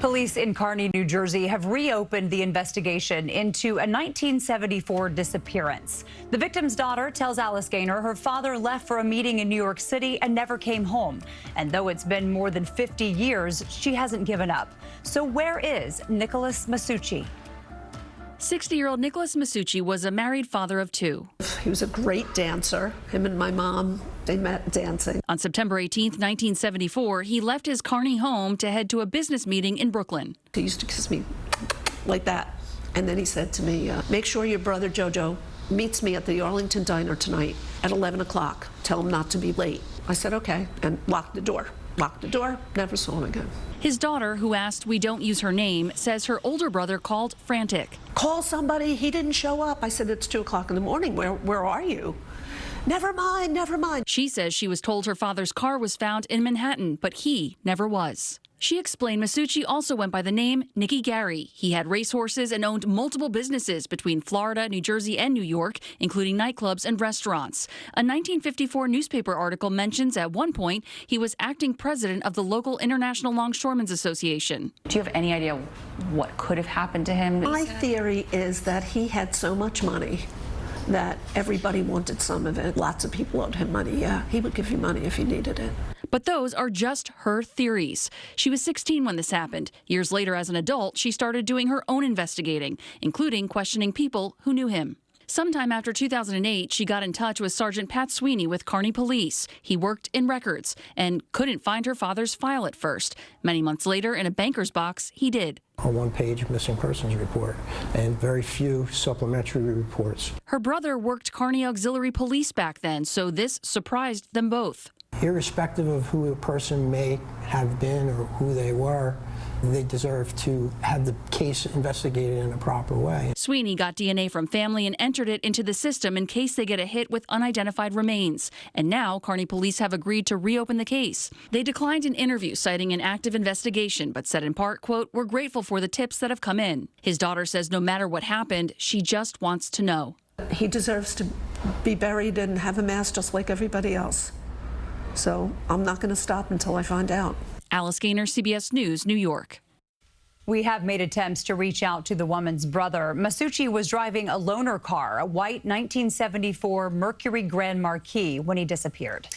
Police in Kearny, New Jersey have reopened the investigation into a 1974 disappearance. The victim's daughter tells Alice Gaynor her father left for a meeting in New York City and never came home. And though it's been more than 50 years, she hasn't given up. So where is Nicholas Maschuci? 60-year-old Nicholas Maschuci was a married father of two. He was a great dancer. Him and my mom, they met dancing. On September 18, 1974, he left his Kearny home to head to a business meeting in Brooklyn. He used to kiss me like that. And then he said to me, make sure your brother Jojo meets me at the Arlington Diner tonight at 11 o'clock. Tell him not to be late. I said, okay, and locked the door. Locked the door, never saw him again. His daughter, who asked we don't use her name, says her older brother called frantic. Call somebody, he didn't show up. I said, it's 2 o'clock in the morning, where are you? Never mind, never mind. She says she was told her father's car was found in Manhattan, but he never was. She explained Maschuci also went by the name Nicky Gary. He had racehorses and owned multiple businesses between Florida, New Jersey, and New York, including nightclubs and restaurants. A 1954 newspaper article mentions at one point he was acting president of the local International Longshoremen's Association. Do you have any idea what could have happened to him? My theory is that he had so much money that everybody wanted some of it. Lots of people owed him money. Yeah, he would give you money if you needed it. But those are just her theories. She was 16 when this happened. Years later, as an adult, she started doing her own investigating, including questioning people who knew him. Sometime after 2008, she got in touch with Sergeant Pat Sweeney with Kearny Police. He worked in records and couldn't find her father's file at first. Many months later, in a banker's box, he did. A one-page missing persons report and very few supplementary reports. Her brother worked Kearny Auxiliary Police back then, so this surprised them both. Irrespective of who a person may have been or who they were, they deserve to have the case investigated in a proper way. Sweeney got DNA from family and entered it into the system in case they get a hit with unidentified remains. And now Kearny police have agreed to reopen the case. They declined an interview citing an active investigation, but said in part, quote, "We're grateful for the tips that have come in." His daughter says no matter what happened, she just wants to know. He deserves to be buried and have a mass just like everybody else. So I'm not going to stop until I find out. Alice Gaynor, CBS News, New York. We have made attempts to reach out to the woman's brother. Maschuci was driving a loaner car, a white 1974 Mercury Grand Marquis, when he disappeared.